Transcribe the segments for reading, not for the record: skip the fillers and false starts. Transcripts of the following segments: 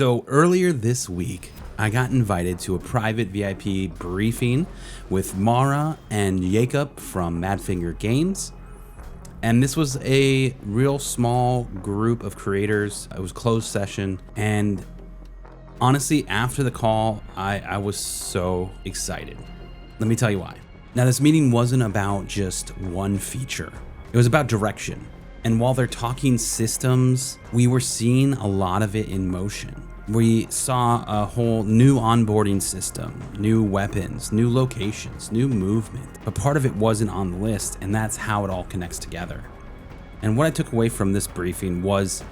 So earlier this week, I got invited to a private VIP briefing with Mara and Jakub from MADFINGER Games. And this was a real small group of creators. It was a closed session. And honestly, after the call, I was so excited. Let me tell you why. Now, this meeting wasn't about just one feature. It was about direction. And while they're talking systems, we were seeing a lot of it in motion. We saw a whole new onboarding system, new weapons, new locations, new movement. But part of it wasn't on the list, and that's how it all connects together. And what I took away from this briefing was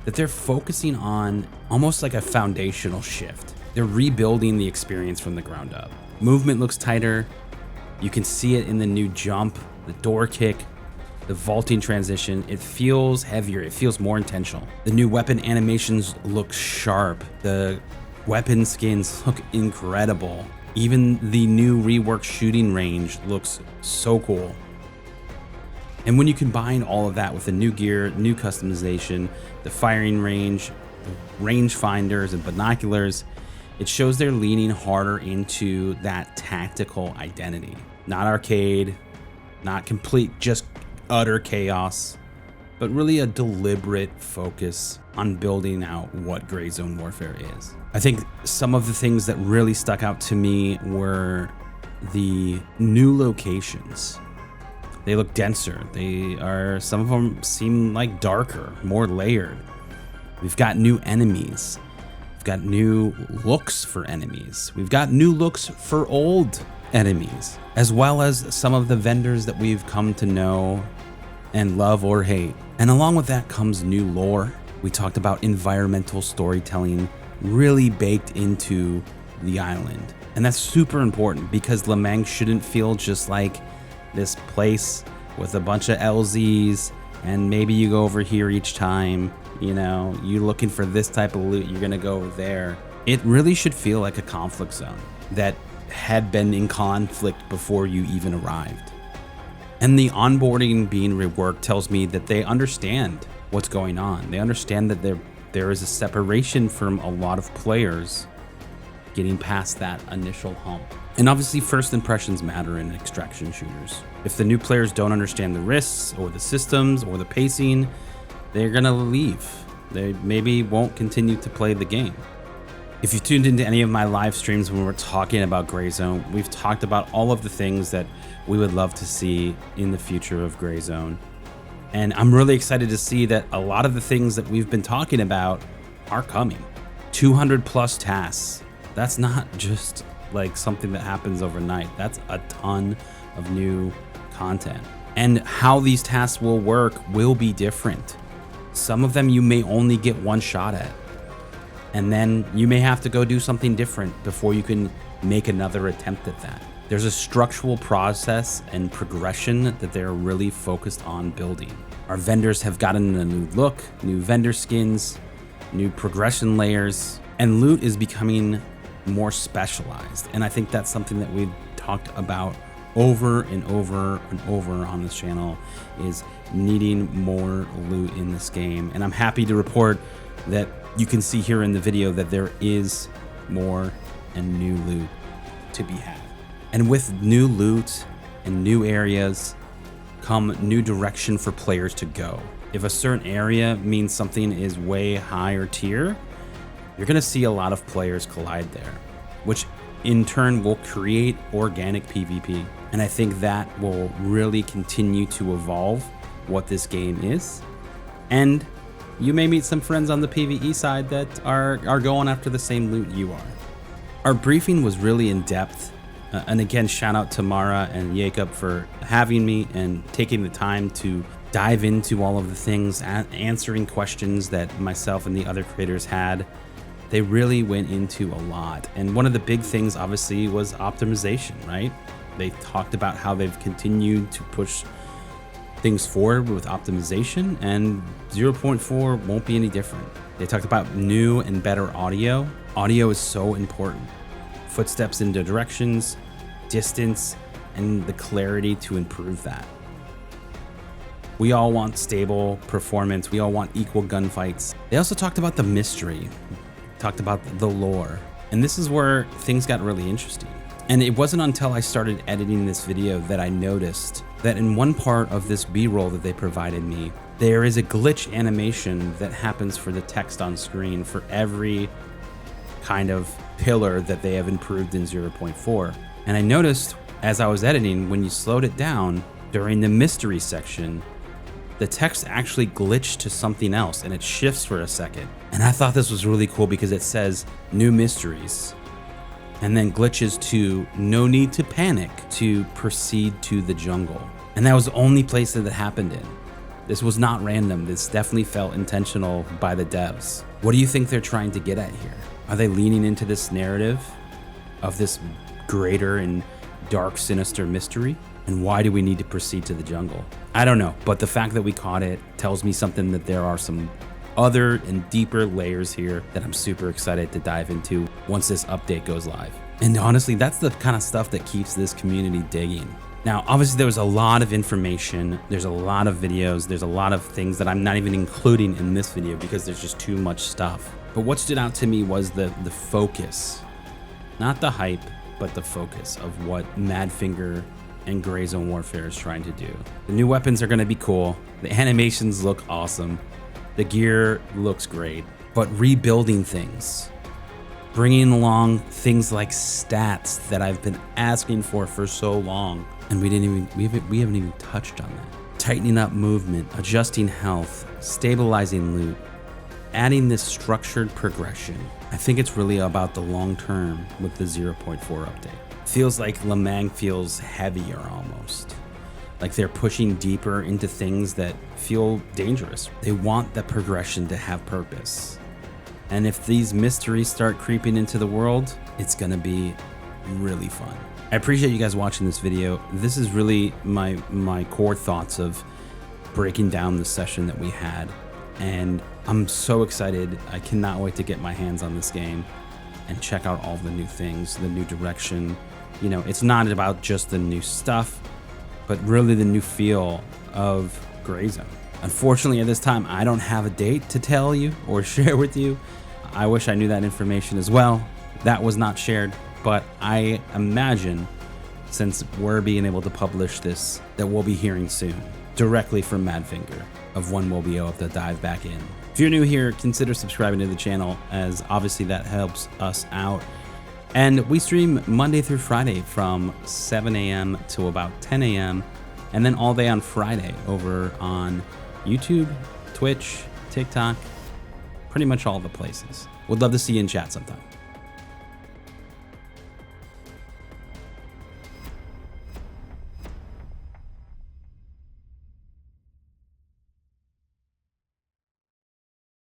that they're focusing on almost like a foundational shift. They're rebuilding the experience from the ground up. Movement looks tighter. You can see it in the new jump, the door kick, the vaulting transition. It feels heavier, it feels more intentional. The new weapon animations look sharp. The weapon skins look incredible. Even the new reworked shooting range looks so cool. And when you combine all of that with the new gear, new customization, the firing range, range finders and binoculars, it shows they're leaning harder into that tactical identity. Not arcade, not complete, just utter chaos, but really a deliberate focus on building out what Gray Zone Warfare is. I think some of the things that really stuck out to me were the new locations. They look denser. Some of them seem like darker, more layered. We've got new enemies. We've got new looks for enemies. We've got new looks for old enemies, as well as some of the vendors that we've come to know and love or hate. And along with that comes new lore. We talked about environmental storytelling really baked into the island. And that's super important because Lamang shouldn't feel just like this place with a bunch of LZs and maybe you go over here each time, you're looking for this type of loot, you're gonna go over there. It really should feel like a conflict zone that had been in conflict before you even arrived. And the onboarding being reworked tells me that they understand what's going on. They understand that there is a separation from a lot of players getting past that initial hump. And obviously first impressions matter in extraction shooters. If the new players don't understand the risks or the systems or the pacing, they're gonna leave. They maybe won't continue to play the game. If you tuned into any of my live streams when we're talking about Gray Zone, we've talked about all of the things that we would love to see in the future of Gray Zone. And I'm really excited to see that a lot of the things that we've been talking about are coming. 200 plus tasks. That's not just like something that happens overnight. That's a ton of new content. And how these tasks will work will be different. Some of them you may only get one shot at. And then you may have to go do something different before you can make another attempt at that. There's a structural process and progression that they're really focused on building. Our vendors have gotten a new look, new vendor skins, new progression layers, and loot is becoming more specialized. And I think that's something that we've talked about over and over and over on this channel, is needing more loot in this game. And I'm happy to report that you can see here in the video that there is more and new loot to be had. And with new loot and new areas come new direction for players to go. If a certain area means something is way higher tier, you're gonna see a lot of players collide there, which in turn will create organic PvP. And I think that will really continue to evolve what this game is. And you may meet some friends on the PvE side that are going after the same loot you are. Our briefing was really in depth. And again, shout out to Mara and Jakub for having me and taking the time to dive into all of the things, answering questions that myself and the other creators had. They really went into a lot. And one of the big things obviously was optimization, right? They talked about how they've continued to push things forward with optimization, and 0.4 won't be any different. They talked about new and better audio. Audio is so important. Footsteps into directions, distance, and the clarity to improve that. We all want stable performance. We all want equal gunfights. They also talked about the mystery. talked about the lore. And this is where things got really interesting. And it wasn't until I started editing this video that I noticed that in one part of this B-roll that they provided me, there is a glitch animation that happens for the text on screen for every kind of pillar that they have improved in 0.4. And I noticed as I was editing, when you slowed it down during the mystery section, the text actually glitched to something else and it shifts for a second. And I thought this was really cool because it says new mysteries and then glitches to no need to panic to proceed to the jungle. And that was the only place that it happened in. This was not random. This definitely felt intentional by the devs. What do you think they're trying to get at here? Are they leaning into this narrative of this greater and dark, sinister mystery? And why do we need to proceed to the jungle? I don't know, but the fact that we caught it tells me something that there are some other and deeper layers here that I'm super excited to dive into once this update goes live. And honestly, that's the kind of stuff that keeps this community digging. Now, obviously there was a lot of information, there's a lot of videos, there's a lot of things that I'm not even including in this video because there's just too much stuff. But what stood out to me was the focus, not the hype, but the focus of what MADFINGER and Gray Zone Warfare is trying to do. The new weapons are gonna be cool, the animations look awesome, the gear looks great, but rebuilding things, bringing along things like stats that I've been asking for so long, and we haven't even touched on that. Tightening up movement, adjusting health, stabilizing loot, adding this structured progression. I think it's really about the long term with the 0.4 update. Feels like Lamang feels heavier almost. Like they're pushing deeper into things that feel dangerous. They want the progression to have purpose. And if these mysteries start creeping into the world, it's gonna be really fun. I appreciate you guys watching this video. This is really my core thoughts of breaking down the session that we had. And I'm so excited. I cannot wait to get my hands on this game and check out all the new things, the new direction. You know, it's not about just the new stuff, but really the new feel of Gray Zone. Unfortunately, at this time, I don't have a date to tell you or share with you. I wish I knew that information as well. That was not shared, but I imagine since we're being able to publish this, that we'll be hearing soon, directly from MADFINGER, of when we'll be able to dive back in. If you're new here, consider subscribing to the channel, as obviously that helps us out. And we stream Monday through Friday from 7 a.m. to about 10 a.m. and then all day on Friday over on YouTube, Twitch, TikTok, pretty much all the places. Would love to see you in chat sometime.